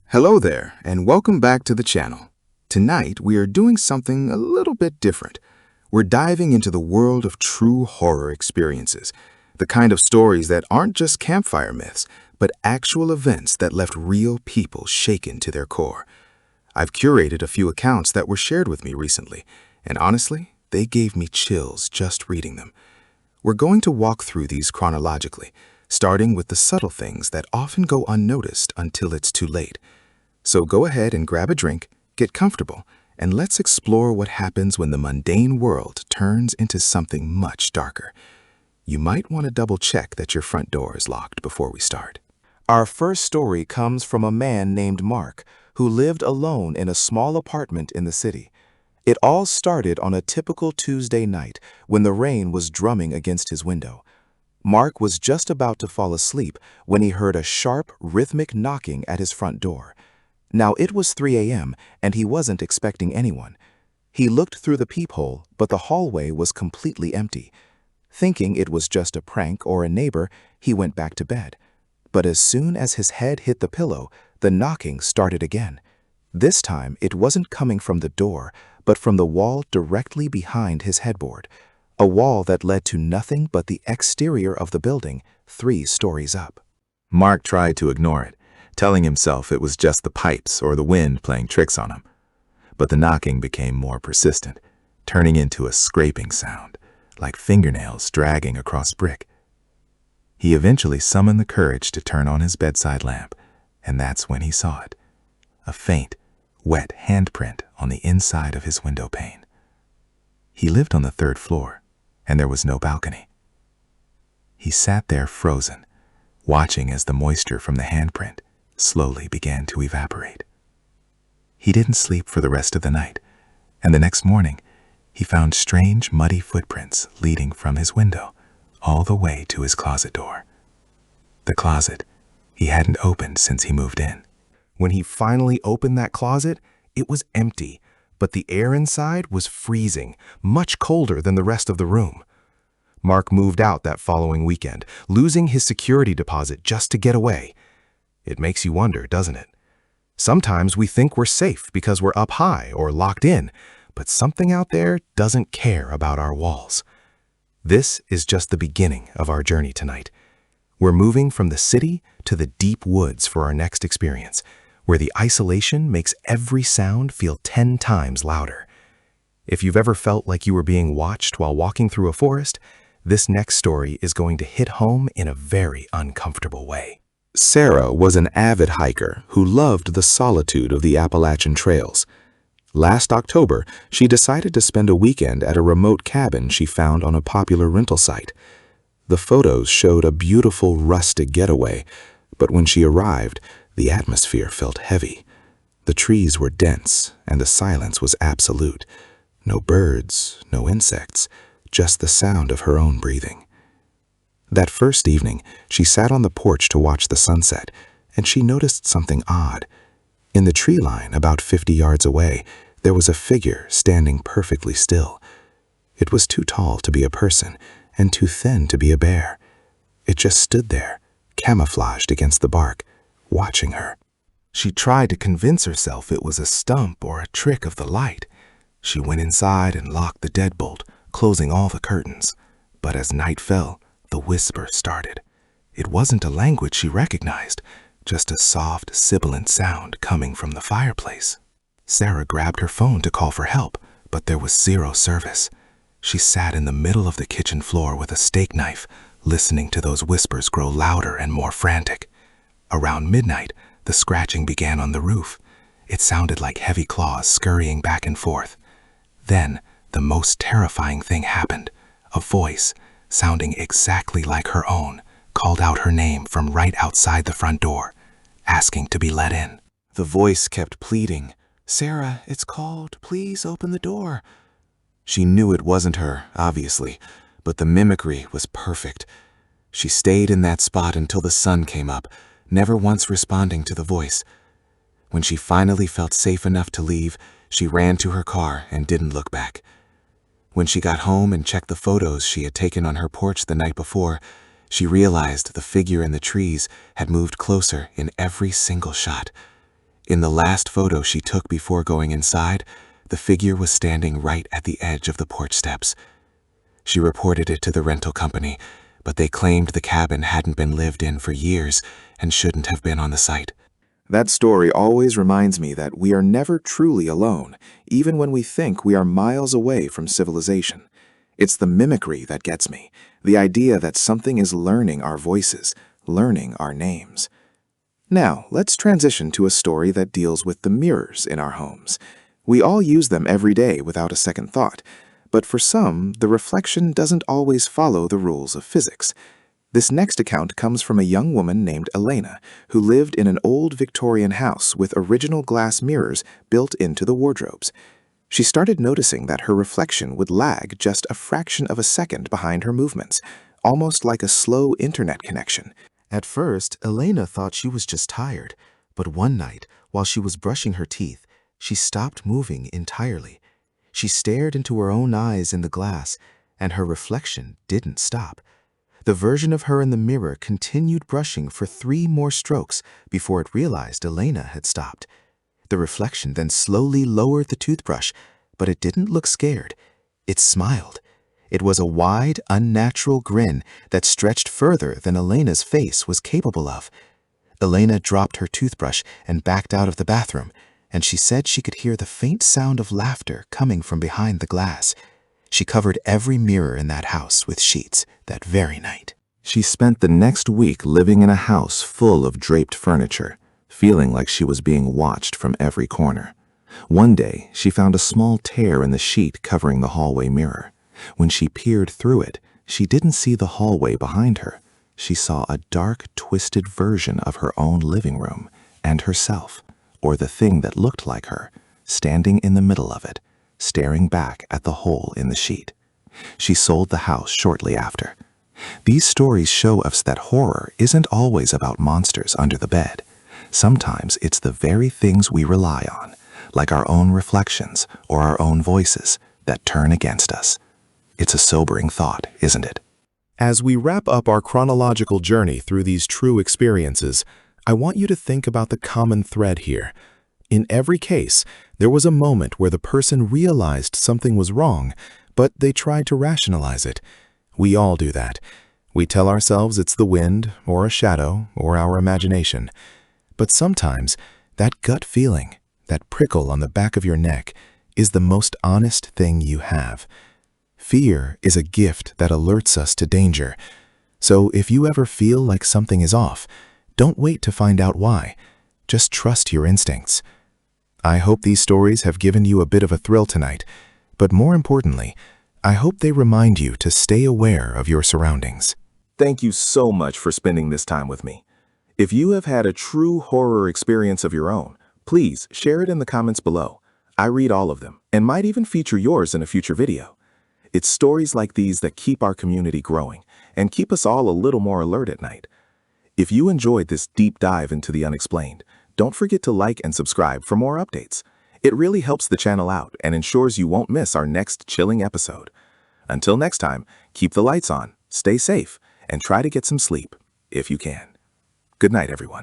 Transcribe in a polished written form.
Hello there, and welcome back to the channel. Tonight, we are doing something a little bit different. We're diving into the world of true horror experiences, the kind of stories that aren't just campfire myths, but actual events that left real people shaken to their core. I've curated a few accounts that were shared with me recently, and honestly, they gave me chills just reading them. We're going to walk through these chronologically, starting with the subtle things that often go unnoticed until it's too late. So go ahead and grab a drink, get comfortable, and let's explore what happens when the mundane world turns into something much darker. You might want to double-check that your front door is locked before we start. Our first story comes from a man named Mark, who lived alone in a small apartment in the city. It all started on a typical Tuesday night when the rain was drumming against his window. Mark was just about to fall asleep when he heard a sharp, rhythmic knocking at his front door. Now, it was 3 a.m., and he wasn't expecting anyone. He looked through the peephole, but the hallway was completely empty. Thinking it was just a prank or a neighbor, he went back to bed. But as soon as his head hit the pillow, the knocking started again. This time, it wasn't coming from the door, but from the wall directly behind his headboard, a wall that led to nothing but the exterior of the building, 3 stories up. Mark tried to ignore it, telling himself it was just the pipes or the wind playing tricks on him. But the knocking became more persistent, turning into a scraping sound, like fingernails dragging across brick. He eventually summoned the courage to turn on his bedside lamp, and that's when he saw it, a faint, wet handprint on the inside of his window pane. He lived on the 3rd floor, and there was no balcony. He sat there frozen, watching as the moisture from the handprint slowly began to evaporate. He didn't sleep for the rest of the night, and the next morning, he found strange, muddy footprints leading from his window all the way to his closet door. The closet he hadn't opened since he moved in. When he finally opened that closet, it was empty, but the air inside was freezing, much colder than the rest of the room. Mark moved out that following weekend, losing his security deposit just to get away. It makes you wonder, doesn't it? Sometimes we think we're safe because we're up high or locked in, but something out there doesn't care about our walls. This is just the beginning of our journey tonight. We're moving from the city to the deep woods for our next experience, where the isolation makes every sound feel 10 times louder. If you've ever felt like you were being watched while walking through a forest, this next story is going to hit home in a very uncomfortable way. Sarah was an avid hiker who loved the solitude of the Appalachian trails. Last October, she decided to spend a weekend at a remote cabin she found on a popular rental site. The photos showed a beautiful rustic getaway, but when she arrived, the atmosphere felt heavy. The trees were dense, and the silence was absolute. No birds, no insects, just the sound of her own breathing. That first evening, she sat on the porch to watch the sunset, and she noticed something odd. In the tree line, about 50 yards away, there was a figure standing perfectly still. It was too tall to be a person, and too thin to be a bear. It just stood there, camouflaged against the bark, watching her. She tried to convince herself it was a stump or a trick of the light. She went inside and locked the deadbolt, closing all the curtains. But as night fell, the whisper started. It wasn't a language she recognized, just a soft, sibilant sound coming from the fireplace. Sarah grabbed her phone to call for help, but there was zero service. She sat in the middle of the kitchen floor with a steak knife, listening to those whispers grow louder and more frantic. Around midnight, the scratching began on the roof. It sounded like heavy claws scurrying back and forth. Then, the most terrifying thing happened. A voice, sounding exactly like her own, called out her name from right outside the front door, asking to be let in. The voice kept pleading, "Sarah, it's called. Please open the door." She knew it wasn't her, obviously, but the mimicry was perfect. She stayed in that spot until the sun came up, never once responding to the voice. When she finally felt safe enough to leave, she ran to her car and didn't look back. When she got home and checked the photos she had taken on her porch the night before, she realized the figure in the trees had moved closer in every single shot. In the last photo she took before going inside, the figure was standing right at the edge of the porch steps. She reported it to the rental company, but they claimed the cabin hadn't been lived in for years and shouldn't have been on the site. That story always reminds me that we are never truly alone, even when we think we are miles away from civilization. It's the mimicry that gets me, the idea that something is learning our voices, learning our names. Now, let's transition to a story that deals with the mirrors in our homes. We all use them every day without a second thought, but for some, the reflection doesn't always follow the rules of physics. This next account comes from a young woman named Elena, who lived in an old Victorian house with original glass mirrors built into the wardrobes. She started noticing that her reflection would lag just a fraction of a second behind her movements, almost like a slow internet connection. At first, Elena thought she was just tired, but one night, while she was brushing her teeth, she stopped moving entirely. She stared into her own eyes in the glass, and her reflection didn't stop. The version of her in the mirror continued brushing for 3 more strokes before it realized Elena had stopped. The reflection then slowly lowered the toothbrush, but it didn't look scared. It smiled. It was a wide, unnatural grin that stretched further than Elena's face was capable of. Elena dropped her toothbrush and backed out of the bathroom, and she said she could hear the faint sound of laughter coming from behind the glass. She covered every mirror in that house with sheets that very night. She spent the next week living in a house full of draped furniture, feeling like she was being watched from every corner. One day, she found a small tear in the sheet covering the hallway mirror. When she peered through it, she didn't see the hallway behind her. She saw a dark, twisted version of her own living room and herself, or the thing that looked like her, standing in the middle of it, staring back at the hole in the sheet. She sold the house shortly after. These stories show us that horror isn't always about monsters under the bed. Sometimes it's the very things we rely on, like our own reflections or our own voices, that turn against us. It's a sobering thought, isn't it? As we wrap up our chronological journey through these true experiences, I want you to think about the common thread here. In every case, there was a moment where the person realized something was wrong, but they tried to rationalize it. We all do that. We tell ourselves it's the wind, or a shadow, or our imagination. But sometimes, that gut feeling, that prickle on the back of your neck, is the most honest thing you have. Fear is a gift that alerts us to danger. So if you ever feel like something is off, don't wait to find out why. Just trust your instincts. I hope these stories have given you a bit of a thrill tonight, but more importantly, I hope they remind you to stay aware of your surroundings. Thank you so much for spending this time with me. If you have had a true horror experience of your own, please share it in the comments below. I read all of them and might even feature yours in a future video. It's stories like these that keep our community growing and keep us all a little more alert at night. If you enjoyed this deep dive into the unexplained, don't forget to like and subscribe for more updates. It really helps the channel out and ensures you won't miss our next chilling episode. Until next time, keep the lights on, stay safe, and try to get some sleep, if you can. Good night, everyone.